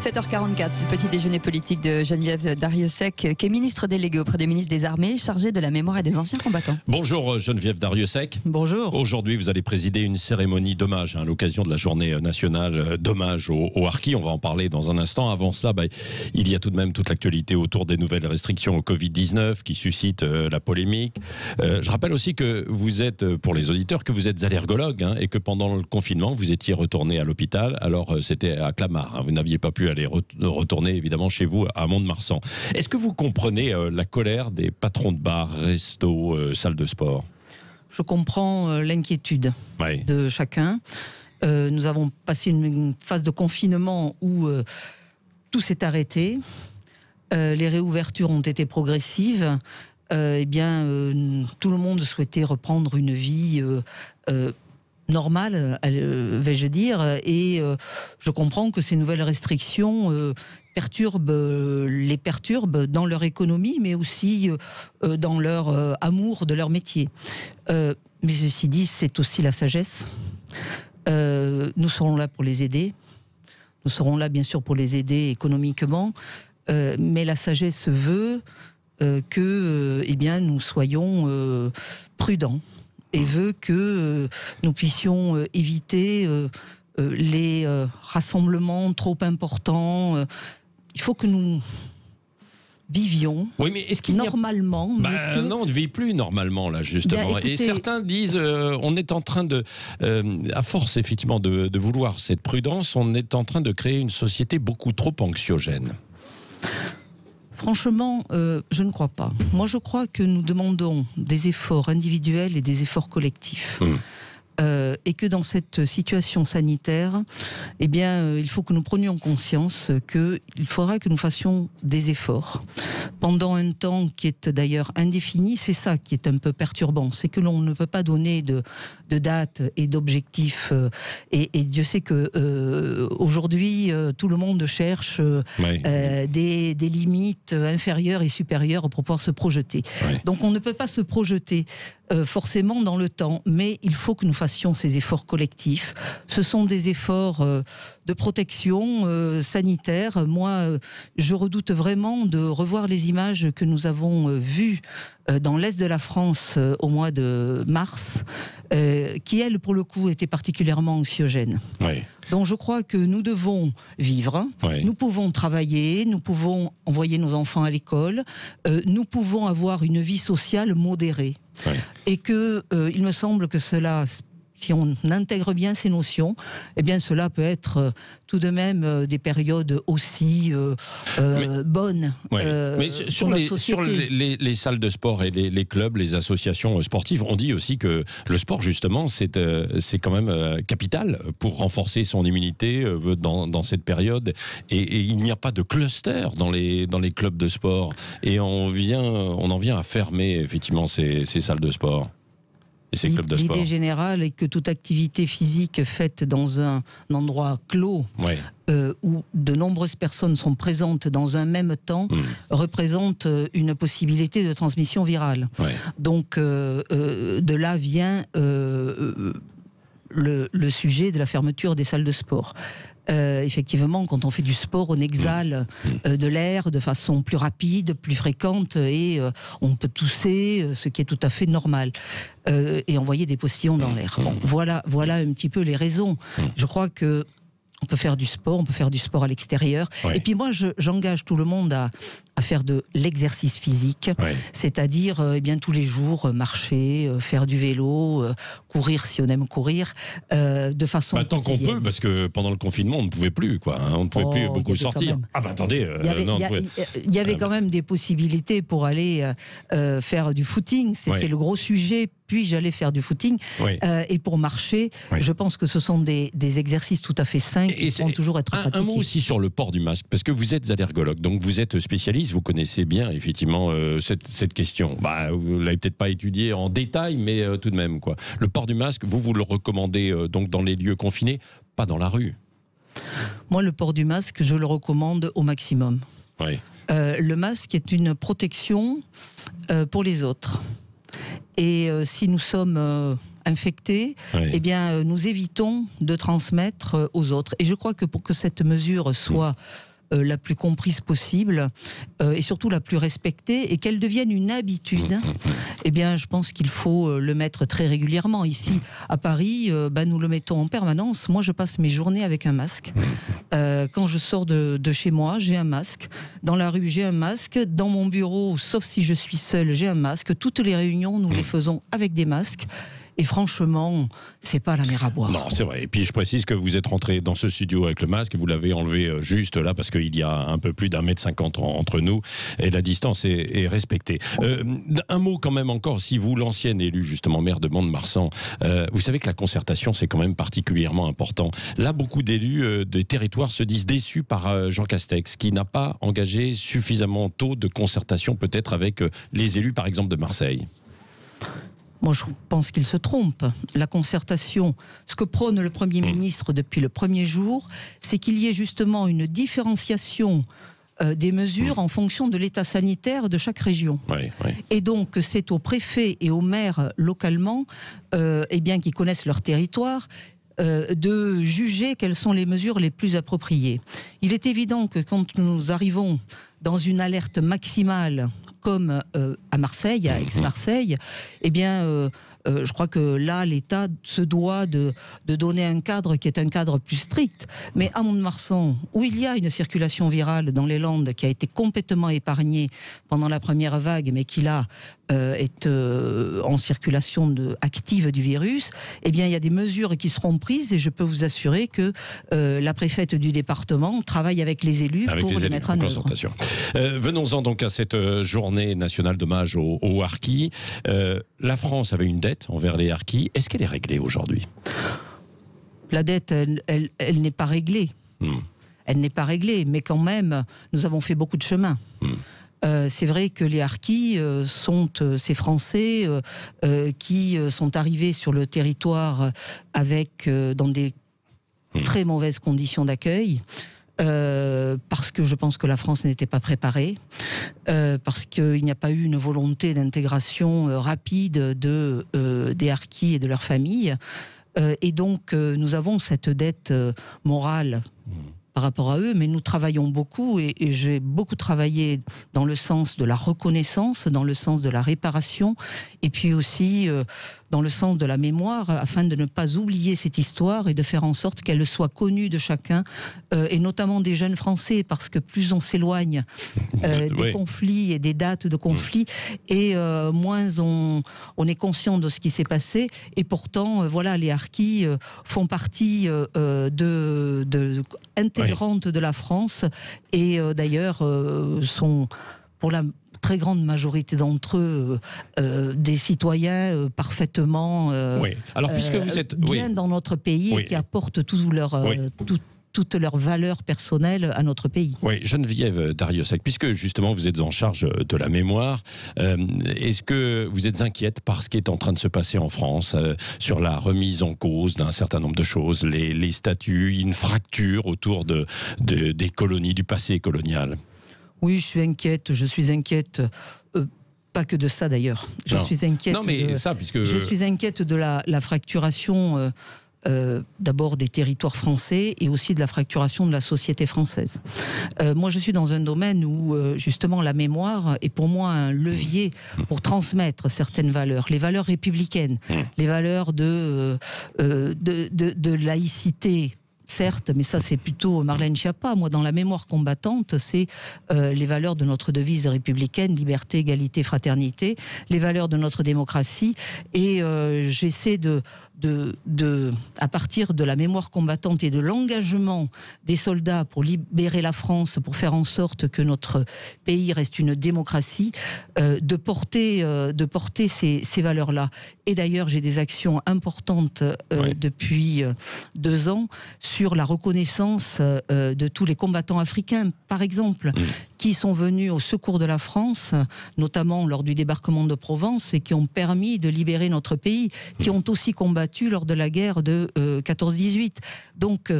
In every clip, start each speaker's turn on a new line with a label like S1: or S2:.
S1: 7h44, le petit déjeuner politique de Geneviève Darrieussecq, qui est ministre déléguée auprès du ministre des Armées, chargée de la mémoire et des anciens combattants.
S2: Bonjour Geneviève Darrieussecq.
S1: Bonjour.
S2: Aujourd'hui, vous allez présider une cérémonie d'hommage à l'occasion de la journée nationale d'hommage aux harkis. On va en parler dans un instant. Avant cela, il y a tout de même toute l'actualité autour des nouvelles restrictions au Covid-19 qui suscitent la polémique. Je rappelle aussi que vous êtes, pour les auditeurs, que vous êtes allergologue et que pendant le confinement, vous étiez retourné à l'hôpital. Alors, c'était à Clamart. Vous n'aviez pas pu aller retourner évidemment chez vous à Mont-de-Marsan. Est-ce que vous comprenez la colère des patrons de bars, restos, salles de sport ?
S3: Je comprends l'inquiétude de chacun. Nous avons passé une phase de confinement où tout s'est arrêté. Les réouvertures ont été progressives. Tout le monde souhaitait reprendre une vie normale, vais-je dire, et je comprends que ces nouvelles restrictions les perturbent dans leur économie, mais aussi dans leur amour de leur métier. Mais ceci dit, c'est aussi la sagesse. Nous serons là pour les aider. Nous serons là, bien sûr, pour les aider économiquement, mais la sagesse veut que nous soyons prudents. Et veut que nous puissions éviter les rassemblements trop importants. Il faut que nous vivions normalement.
S2: Non, on ne vit plus normalement, là, justement. Et certains disent, on est en train de, à force, effectivement, de vouloir cette prudence, on est en train de créer une société beaucoup trop anxiogène.
S3: Franchement, je ne crois pas. Moi, je crois que nous demandons des efforts individuels et des efforts collectifs. Et que dans cette situation sanitaire, il faut que nous prenions conscience qu'il faudra que nous fassions des efforts. Pendant un temps qui est d'ailleurs indéfini, c'est ça qui est un peu perturbant. C'est que l'on ne peut pas donner de date et d'objectifs. Et Dieu sait que aujourd'hui, tout le monde cherche des limites inférieures et supérieures pour pouvoir se projeter. Donc on ne peut pas se projeter forcément dans le temps, mais il faut que nous fassions ces efforts collectifs. Ce sont des efforts de protection sanitaire. Moi, je redoute vraiment de revoir les images que nous avons vues dans l'est de la France au mois de mars, qui, elles, pour le coup, étaient particulièrement anxiogènes. Donc je crois que nous devons vivre, nous pouvons travailler, nous pouvons envoyer nos enfants à l'école, nous pouvons avoir une vie sociale modérée. Et que il me semble que cela, si on intègre bien ces notions, cela peut être tout de même des périodes aussi bonnes.
S2: Mais sur les salles de sport et les clubs, les associations sportives, on dit aussi que le sport, justement, c'est quand même capital pour renforcer son immunité dans cette période. Et il n'y a pas de cluster dans les clubs de sport. Et on en vient à fermer, effectivement, ces salles de sport.
S3: L'idée générale est que toute activité physique faite dans un endroit clos, où de nombreuses personnes sont présentes dans un même temps, représente une possibilité de transmission virale. Donc de là vient le sujet de la fermeture des salles de sport. Effectivement, quand on fait du sport, on exhale de l'air de façon plus rapide, plus fréquente, et on peut tousser, ce qui est tout à fait normal, et envoyer des postillons dans l'air. Bon, voilà un petit peu les raisons. Je crois que on peut faire du sport à l'extérieur. Et puis moi, j'engage tout le monde à faire de l'exercice physique, c'est-à-dire tous les jours marcher, faire du vélo, courir si on aime courir, de façon
S2: tant qu'on peut, parce que pendant le confinement, on ne pouvait plus, on ne pouvait plus beaucoup sortir. Attendez,
S3: il y avait quand même des possibilités pour aller faire du footing. C'était le gros sujet. Puis j'allais faire du footing et pour marcher, je pense que ce sont des exercices tout à fait sains qui pourront toujours être pratiqués.
S2: Un mot aussi sur le port du masque, parce que vous êtes allergologue, donc vous êtes spécialiste, vous connaissez bien effectivement cette question. Vous l'avez peut-être pas étudiée en détail, mais tout de même Le port du masque, vous le recommandez donc dans les lieux confinés, pas dans la rue.
S3: Moi, le port du masque, je le recommande au maximum. Le masque est une protection pour les autres. Et si nous sommes infectés, nous évitons de transmettre aux autres. Et je crois que pour que cette mesure soit la plus comprise possible et surtout la plus respectée, et qu'elle devienne une habitude, eh bien, je pense qu'il faut le mettre très régulièrement. Ici, à Paris, nous le mettons en permanence. Moi, je passe mes journées avec un masque. Quand je sors de chez moi, j'ai un masque. Dans la rue, j'ai un masque. Dans mon bureau, sauf si je suis seule, j'ai un masque. Toutes les réunions, nous les faisons avec des masques. Et franchement, c'est pas la mer à boire.
S2: Non, c'est vrai. Et puis je précise que vous êtes rentré dans ce studio avec le masque, vous l'avez enlevé juste là parce qu'il y a un peu plus d'1,50 m entre nous et la distance est respectée. Un mot quand même encore, si vous, l'ancienne élue justement maire de Mont-de-Marsan, vous savez que la concertation c'est quand même particulièrement important. Là, beaucoup d'élus des territoires se disent déçus par Jean Castex, qui n'a pas engagé suffisamment tôt de concertation peut-être avec les élus par exemple de Marseille.
S3: Moi, je pense qu'il se trompe. La concertation, ce que prône le Premier ministre depuis le premier jour, c'est qu'il y ait justement une différenciation des mesures en fonction de l'état sanitaire de chaque région.
S2: Oui, oui.
S3: Et donc, c'est aux préfets et aux maires localement, qui connaissent leur territoire, de juger quelles sont les mesures les plus appropriées. Il est évident que quand nous arrivons dans une alerte maximale, comme à Marseille, à Aix-Marseille, je crois que là, l'État se doit de donner un cadre qui est un cadre plus strict. Mais à Mont-de-Marsan, où il y a une circulation virale dans les Landes qui a été complètement épargnée pendant la première vague, mais qui là est en circulation active du virus, il y a des mesures qui seront prises et je peux vous assurer que la préfète du département travaille avec les élus pour les mettre en œuvre.
S2: Venons-en donc à cette journée nationale d'hommage aux harkis. La France avait une dette envers les harkis. Est-ce qu'elle est réglée aujourd'hui ?
S3: La dette, elle n'est pas réglée. Elle n'est pas réglée, mais quand même, nous avons fait beaucoup de chemin. C'est vrai que les harkis sont ces Français qui sont arrivés sur le territoire dans des très mauvaises conditions d'accueil. Parce que je pense que la France n'était pas préparée, parce qu'il n'y a pas eu une volonté d'intégration rapide des harkis et de leurs familles. Et donc, nous avons cette dette morale par rapport à eux, mais nous travaillons beaucoup et j'ai beaucoup travaillé dans le sens de la reconnaissance, dans le sens de la réparation, et puis aussi dans le sens de la mémoire, afin de ne pas oublier cette histoire et de faire en sorte qu'elle soit connue de chacun, et notamment des jeunes Français, parce que plus on s'éloigne des conflits et des dates de conflits, et moins on est conscient de ce qui s'est passé, et pourtant, les harkis font partie intégrante de la France, et d'ailleurs sont, pour la très grande majorité d'entre eux, des citoyens parfaitement
S2: Alors, puisque vous êtes
S3: bien dans notre pays et qui apportent toutes leurs valeurs personnelles à notre pays.
S2: Oui, Geneviève Darrieussecq, puisque justement vous êtes en charge de la mémoire, est-ce que vous êtes inquiète par ce qui est en train de se passer en France, sur la remise en cause d'un certain nombre de choses, les statuts, une fracture autour des colonies, du passé colonial ?
S3: Oui, je suis inquiète. Pas que de ça d'ailleurs. Je suis inquiète. Je suis inquiète de la fracturation. D'abord des territoires français et aussi de la fracturation de la société française. Moi, je suis dans un domaine où, justement, la mémoire est pour moi un levier pour transmettre certaines valeurs, les valeurs républicaines, les valeurs de laïcité, certes, mais ça c'est plutôt Marlène Schiappa. Moi, dans la mémoire combattante, c'est les valeurs de notre devise républicaine, liberté, égalité, fraternité, les valeurs de notre démocratie, et j'essaie à partir de la mémoire combattante et de l'engagement des soldats pour libérer la France, pour faire en sorte que notre pays reste une démocratie, de porter ces valeurs-là. Et d'ailleurs, j'ai des actions importantes depuis 2 ans sur la reconnaissance de tous les combattants africains, par exemple, qui sont venus au secours de la France, notamment lors du débarquement de Provence, et qui ont permis de libérer notre pays, qui ont aussi combattu lors de la guerre de 14-18. Donc,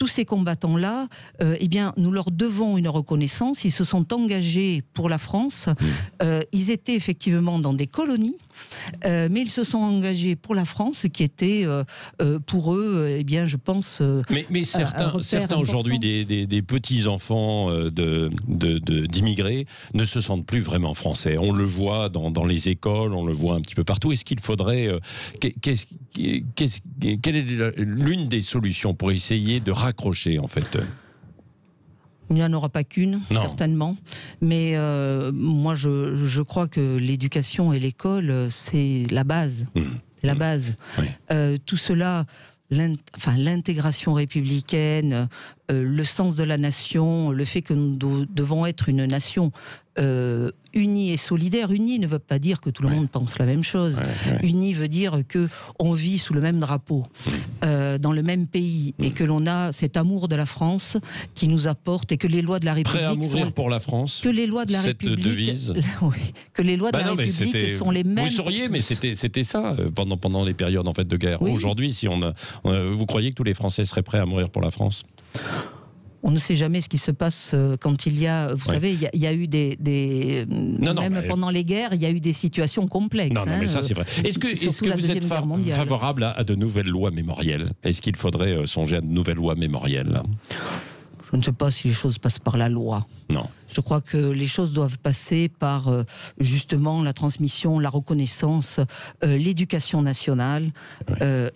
S3: tous ces combattants-là, eh bien, nous leur devons une reconnaissance. Ils se sont engagés pour la France. Ils étaient effectivement dans des colonies, mais ils se sont engagés pour la France, qui était pour eux, eh bien, je pense.
S2: Mais certains aujourd'hui, des petits enfants d'immigrés, ne se sentent plus vraiment français. On le voit dans les écoles, on le voit un petit peu partout. Est-ce qu'il faudrait quelle est l'une des solutions pour essayer de raccrocher, en fait?
S3: Il n'y en aura pas qu'une, certainement. Mais moi, je crois que l'éducation et l'école, c'est la base. C'est la base. Oui. Tout cela, l'intégration républicaine, le sens de la nation, le fait que nous devons être une nation unie et solidaire. Unie ne veut pas dire que tout le monde pense la même chose. Unie veut dire que on vit sous le même drapeau, dans le même pays, et que l'on a cet amour de la France qui nous apporte, et que les lois de la République
S2: prêt à mourir pour la France.
S3: Que les lois de la République,
S2: devise.
S3: Que les lois de la République sont les mêmes.
S2: Vous sauriez, mais c'était ça pendant les périodes en fait de guerre. Oui. Aujourd'hui, si vous croyez que tous les Français seraient prêts à mourir pour la France?
S3: On ne sait jamais ce qui se passe quand il y a... Vous savez, il y a eu pendant les guerres, il y a eu des situations complexes.
S2: Non, mais ça c'est vrai. Est-ce que vous êtes favorable à de nouvelles lois mémorielles? Est-ce qu'il faudrait songer à de nouvelles lois mémorielles?
S3: Je ne sais pas si les choses passent par la loi.
S2: Non.
S3: Je crois que les choses doivent passer par justement la transmission, la reconnaissance, l'éducation nationale,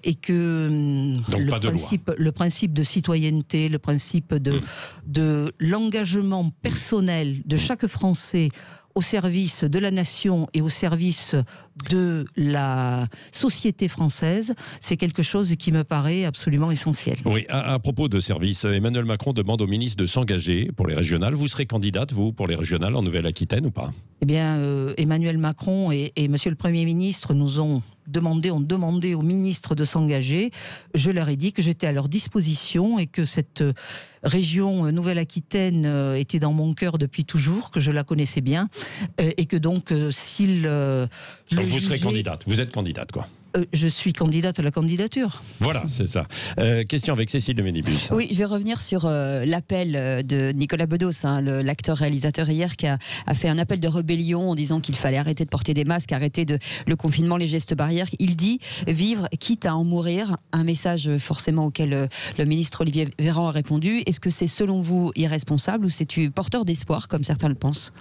S3: et que le principe de citoyenneté, le principe de l'engagement personnel de chaque Français au service de la nation et au service de la société française, c'est quelque chose qui me paraît absolument essentiel.
S2: Oui, à propos de service, Emmanuel Macron demande au ministre de s'engager pour les régionales. Vous serez candidate, vous, pour les régionales en Nouvelle-Aquitaine ou pas? Eh
S3: bien, Emmanuel Macron et Monsieur le Premier ministre ont demandé au ministre de s'engager. Je leur ai dit que j'étais à leur disposition et que cette région Nouvelle-Aquitaine était dans mon cœur depuis toujours, que je la connaissais bien, et que donc s'il
S2: donc vous serez candidate, vous êtes candidate quoi?
S3: Je suis candidate à la candidature.
S2: Voilà, c'est ça. Question avec Cécile de Ménibus.
S1: Oui, je vais revenir sur l'appel de Nicolas Bedos, l'acteur-réalisateur hier, qui a fait un appel de rébellion en disant qu'il fallait arrêter de porter des masques, arrêter le confinement, les gestes barrières. Il dit vivre quitte à en mourir. Un message forcément auquel le ministre Olivier Véran a répondu. Est-ce que c'est selon vous irresponsable ou c'est porteur d'espoir comme certains le pensent?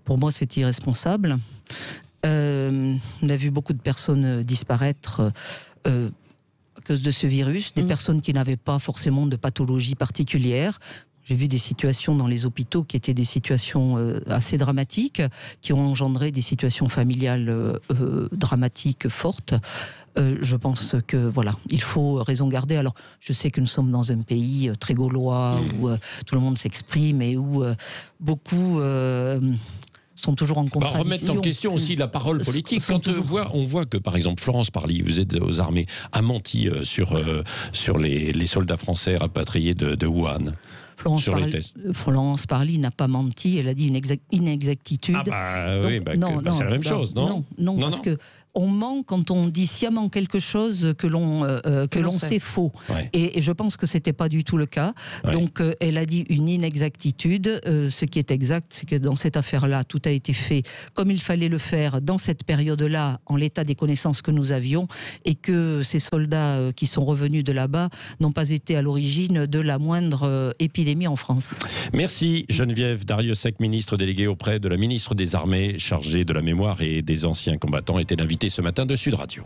S3: Pour moi, c'est irresponsable. On a vu beaucoup de personnes disparaître à cause de ce virus, des personnes qui n'avaient pas forcément de pathologie particulière. J'ai vu des situations dans les hôpitaux qui étaient des situations assez dramatiques, qui ont engendré des situations familiales dramatiques fortes. Je pense que voilà, il faut raison garder. Alors, je sais que nous sommes dans un pays très gaulois où tout le monde s'exprime et où beaucoup sont toujours en contradiction.
S2: Remettre en question aussi la parole politique. Quand on voit que, par exemple, Florence Parly, vous êtes aux armées, a menti sur les soldats français rapatriés de Wuhan.
S3: Florence Parly n'a pas menti, elle a dit une inexactitude.
S2: C'est la même chose, non?
S3: Non, parce que on ment quand on dit sciemment quelque chose que l'on sait faux. Ouais. Et je pense que c'était pas du tout le cas. Ouais. Donc elle a dit une inexactitude. Ce qui est exact, c'est que dans cette affaire-là, tout a été fait comme il fallait le faire dans cette période-là, en l'état des connaissances que nous avions, et que ces soldats qui sont revenus de là-bas n'ont pas été à l'origine de la moindre épidémie en France.
S2: Merci Geneviève Darrieussecq, ministre déléguée auprès de la ministre des Armées, chargée de la mémoire et des anciens combattants, était l'invitée ce matin de Sud Radio.